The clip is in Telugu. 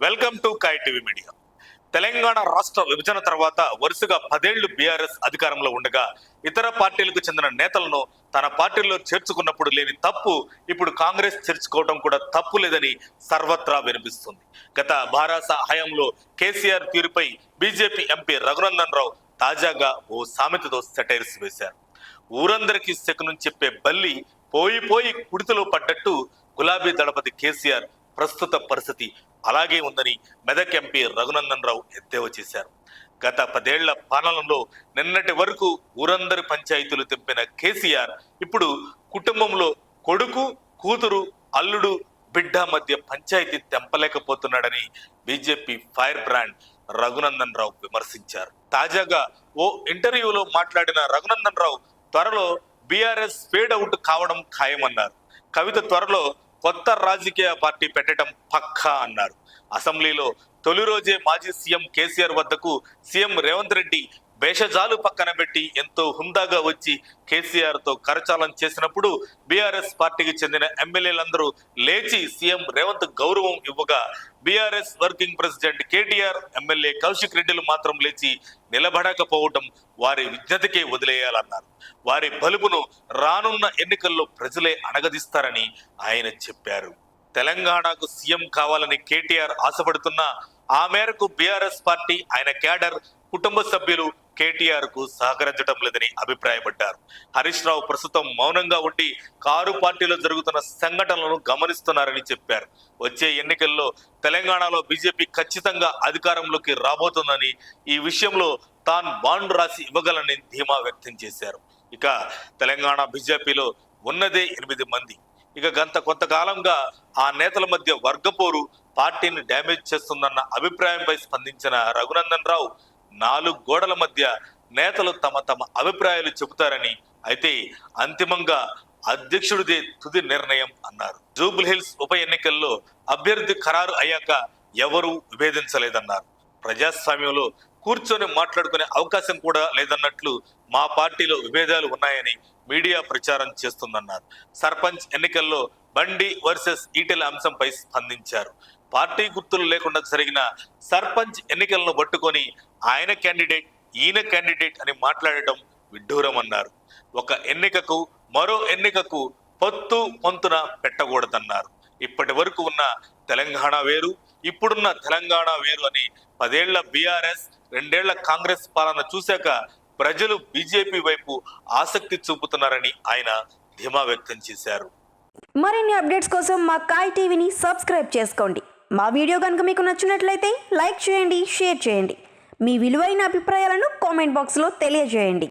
Welcome to Kai TV media. Telangana రాష్ట్ర విభజన తర్వాత వరుసగా 10 ఏళ్లు బీఆర్ఎస్ అధికారంలో ఉండగా ఇతర పార్టీలకు చెందిన నేతలను తన పార్టీలో చేర్చుకున్నప్పుడు లేని తప్పు ఇప్పుడు కాంగ్రెస్ చేర్చుకోవడం కూడా తప్పు లేదని సర్వత్రా వినిపిస్తుంది. గత భారాస హయాంలో కేసీఆర్ తీరుపై బీజేపీ ఎంపీ రఘునందన్ రావు తాజాగా ఓ సామెతతో సెటైర్స్ వేశారు. ఊరందరికీ శకునం చెప్పే బల్లి పోయి పోయి కుడితలో పడ్డట్టు గులాబీ దళపతి కేసీఆర్ ప్రస్తుత పరిస్థితి అలాగే ఉందని మెదక్ ఎంపీ రఘునందన్ రావు ఎద్దేవా చేశారు. గత 10 ఏళ్ల పాలనలో నిన్నటి వరకు ఊరందరి పంచాయతీలు తెంపిన కేసీఆర్ ఇప్పుడు కుటుంబంలో కొడుకు, కూతురు, అల్లుడు, బిడ్డ మధ్య పంచాయతీ తెంపలేకపోతున్నాడని BJP fire brand Raghunandan Rao విమర్శించారు. తాజాగా ఓ ఇంటర్వ్యూలో మాట్లాడిన రఘునందన్ రావు త్వరలో బీఆర్ఎస్ ఫేడ్ అవుట్ కావడం ఖాయమన్నారు. కవిత త్వరలో కొత్త రాజకీయ పార్టీ పెట్టడం పక్కా అన్నారు. అసెంబ్లీలో తొలి రోజే మాజీ సీఎం కేసీఆర్ వద్దకు సీఎం రేవంత్ రెడ్డి భేషజాలు పక్కన పెట్టి ఎంతో హుందాగా వచ్చి కేసీఆర్ తో కరచాలం చేసినప్పుడు బీఆర్ఎస్ పార్టీకి చెందిన ఎమ్మెల్యేలందరూ లేచి సీఎం రేవంత్ గౌరవం ఇవ్వగా BRS working president KTR, MLA Kaushik రెడ్డిలు మాత్రం లేచి నిలబడకపోవడం వారి విజ్ఞతకే వదిలేయాలన్నారు. వారి బలుపును రానున్న ఎన్నికల్లో ప్రజలే అణగదిస్తారని ఆయన చెప్పారు. తెలంగాణకు సీఎం కావాలని కేటీఆర్ ఆశపడుతున్నా ఆ మేరకు బీఆర్ఎస్ పార్టీ, ఆయన క్యాడర్, కుటుంబ సభ్యులు కేటీఆర్ కు సహకరించడం లేదని అభిప్రాయపడ్డారు. హరీష్ రావు ప్రస్తుతం మౌనంగా ఉండి కారు పార్టీలో జరుగుతున్న సంఘటనలను గమనిస్తున్నారని చెప్పారు. వచ్చే ఎన్నికల్లో తెలంగాణలో బీజేపీ ఖచ్చితంగా అధికారంలోకి రాబోతుందని, ఈ విషయంలో తాను బాండ్ రాసి ఇవ్వగలని ధీమా వ్యక్తం చేశారు. ఇక తెలంగాణ బీజేపీలో ఉన్నదే 8 మంది. ఇక గత కొంతకాలంగా ఆ నేతల మధ్య వర్గపోరు పార్టీని డ్యామేజ్ చేస్తుందన్న అభిప్రాయంపై స్పందించిన రఘునందన్ రావు 4 గోడల మధ్య నేతలు తమ అభిప్రాయాలు చెబుతారని, అయితే అంతిమంగా అధ్యక్షుడిదే తుది నిర్ణయం అన్నారు. జూబ్లీ హిల్స్ ఉప ఎన్నికల్లో అభ్యర్థి ఖరారు అయ్యాక ఎవరూ విభేదించలేదన్నారు. ప్రజాస్వామ్యంలో కూర్చొని మాట్లాడుకునే అవకాశం కూడా లేదన్నట్లు మా పార్టీలో విభేదాలు ఉన్నాయని మీడియా ప్రచారం చేస్తుందన్నారు. సర్పంచ్ ఎన్నికల్లో బండి వర్సెస్ ఈటెల అంశంపై స్పందించారు. పార్టీ గుర్తులు లేకుండా జరిగిన సర్పంచ్ ఎన్నికలను పట్టుకొని ఆయన క్యాండిడేట్, ఈయన క్యాండిడేట్ అని మాట్లాడటం విడ్డూరమన్నారు. ఒక ఎన్నికకు మరో ఎన్నికకు పొత్తు పొంతున పెట్టకూడదన్నారు. ఇప్పటి వరకు ఉన్న తెలంగాణ వేరు, ఇప్పుడున్న తెలంగాణ వేరు అని 10 ఏళ్ల బీఆర్ఎస్, 2 ఏళ్ల కాంగ్రెస్ పాలన చూశాక ప్రజలు బీజేపీ వైపు ఆసక్తి చూపుతున్నారని ఆయన ధీమా వ్యక్తం చేశారు. మరిన్ని అప్డేట్స్ కోసం మా కాయ్ టీవీని సబ్స్క్రైబ్ చేసుకోండి. మా వీడియో కనుక మీకు నచ్చినట్లయితే లైక్ చేయండి, షేర్ చేయండి. మీ విలువైన అభిప్రాయాలను కామెంట్ బాక్స్లో తెలియజేయండి.